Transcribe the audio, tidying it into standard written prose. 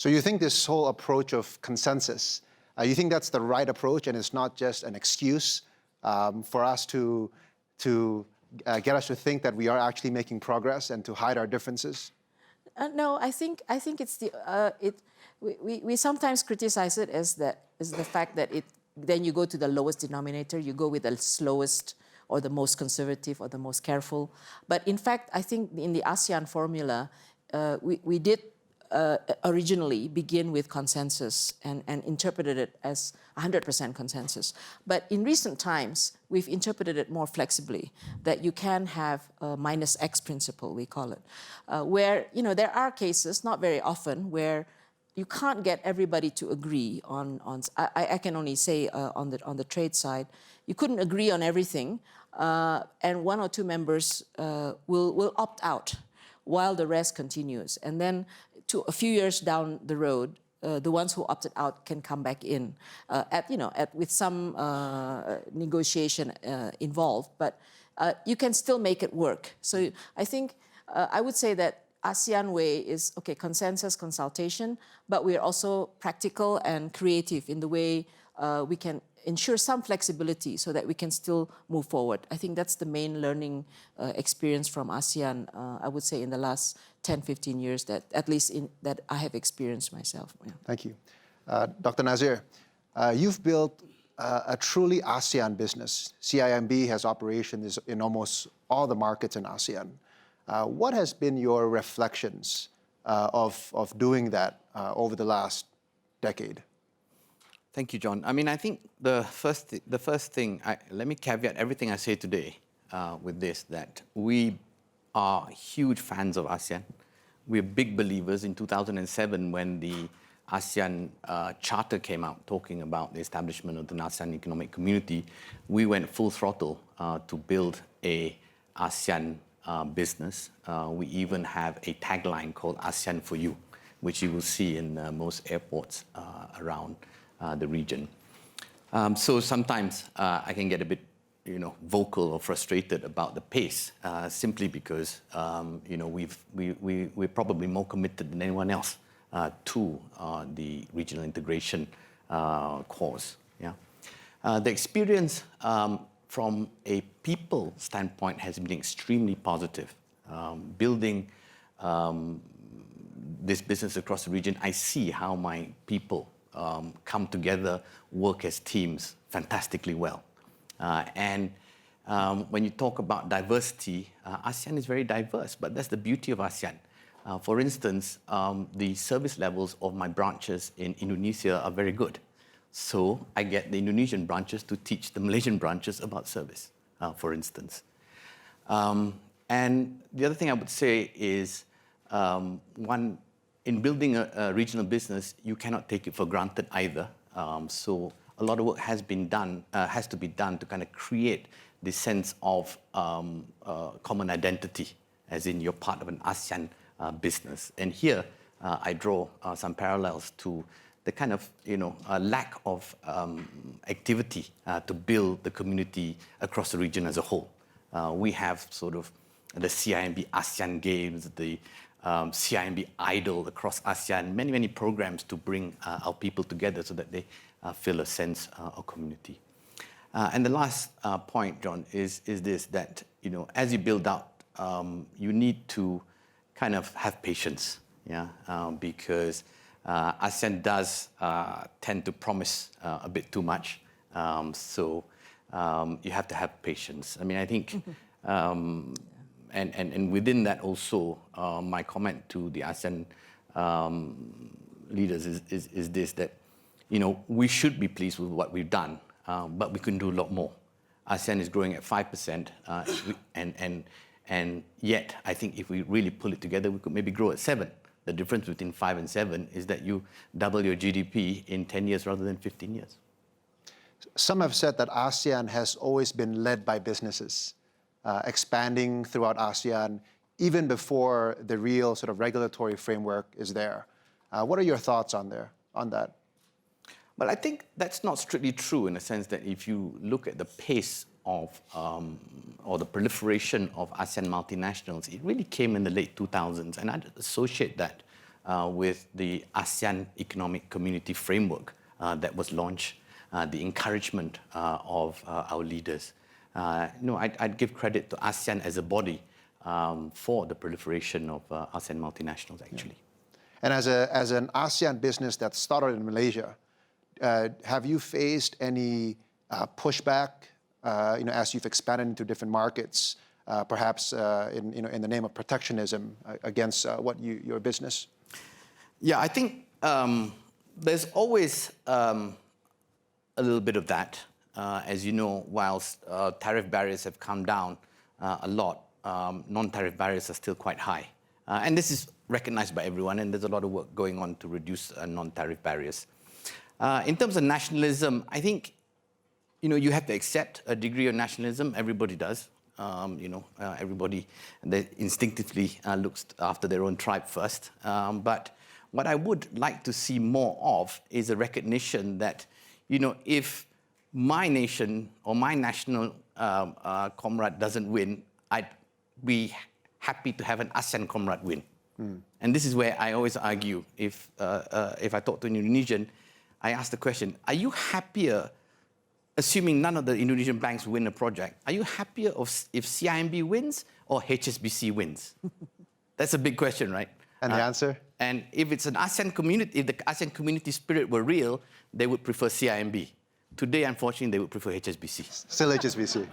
So you think this whole approach of consensus, you think that's the right approach and it's not just an excuse for us to get us to think that we are actually making progress and to hide our differences? No, I think it's we sometimes criticize it as the fact that then you go to the lowest denominator, you go with the slowest or the most conservative or the most careful. But in fact, I think in the ASEAN formula, we did originally begin with consensus and interpreted it as 100% consensus. But in recent times, we've interpreted it more flexibly, that you can have a minus X principle, we call it, where there are cases, not very often, where you can't get everybody to agree on I can only say on the trade side, you couldn't agree on everything, and one or two members will opt out while the rest continues. And then to a few years down the road, the ones who opted out can come back in with some negotiation involved, but you can still make it work. So I think I would say that ASEAN way is, okay, consensus, consultation, but we're also practical and creative in the way we can ensure some flexibility so that we can still move forward. I think that's the main learning experience from ASEAN, I would say, in the last 10, 15 years, that at least that I have experienced myself. Yeah. Thank you. Dr. Nazir, you've built a truly ASEAN business. CIMB has operations in almost all the markets in ASEAN. What has been your reflections of doing that over the last decade? Thank you, John. I mean, I think the first thing, let me caveat everything I say today with this, that we are huge fans of ASEAN. We're big believers. In 2007, when the ASEAN Charter came out talking about the establishment of the ASEAN Economic Community, we went full throttle to build a ASEAN business. We even have a tagline called ASEAN for You, which you will see in most airports around the region. So sometimes I can get a bit, vocal or frustrated about the pace, simply because, we're probably more committed than anyone else to the regional integration cause. Yeah, the experience from a people standpoint has been extremely positive. Building this business across the region, I see how my people come together, work as teams fantastically well. And when you talk about diversity, ASEAN is very diverse, but that's the beauty of ASEAN. For instance, the service levels of my branches in Indonesia are very good. So I get the Indonesian branches to teach the Malaysian branches about service, for instance. And the other thing I would say is, in building a regional business, you cannot take it for granted either. So a lot of work has to be done to kind of create this sense of common identity, as in you're part of an ASEAN business. And here I draw some parallels to the kind of lack of activity to build the community across the region as a whole. We have sort of the CIMB ASEAN Games, the CIMB Idol across ASEAN, many programs to bring our people together so that they feel a sense of community. And the last point, John, is this, that as you build out, you need to kind of have patience, yeah, because ASEAN does tend to promise a bit too much, so you have to have patience. I mean, I think, and within that also, my comment to the ASEAN leaders is this, that we should be pleased with what we've done, but we can do a lot more. ASEAN is growing at 5%, and yet I think if we really pull it together, we could maybe grow at 7%. The difference between 5 and 7 is that you double your GDP in 10 years rather than 15 years. Some have said that ASEAN has always been led by businesses, expanding throughout ASEAN, even before the real sort of regulatory framework is there. What are your thoughts on that? Well, I think that's not strictly true, in the sense that if you look at the pace of, or the proliferation of ASEAN multinationals, it really came in the late 2000s, and I'd associate that with the ASEAN Economic Community Framework that was launched, the encouragement of our leaders. I'd give credit to ASEAN as a body for the proliferation of ASEAN multinationals, actually. And as an ASEAN business that started in Malaysia, have you faced any pushback, as you've expanded into different markets, perhaps in the name of protectionism against your business? Yeah, I think there's always a little bit of that. As you know, whilst tariff barriers have come down a lot, non-tariff barriers are still quite high. And this is recognized by everyone, and there's a lot of work going on to reduce non-tariff barriers. In terms of nationalism, I think you have to accept a degree of nationalism. Everybody does. Everybody instinctively looks after their own tribe first. But what I would like to see more of is a recognition that, if my nation or my national comrade doesn't win, I'd be happy to have an ASEAN comrade win. And this is where I always argue. If I talk to an Indonesian, I ask the question, are you happier, assuming none of the Indonesian banks win a project, are you happier if CIMB wins or HSBC wins? That's a big question, right? And the answer? And if it's an ASEAN community, if the ASEAN community spirit were real, they would prefer CIMB. Today, unfortunately, they would prefer HSBC. Still HSBC.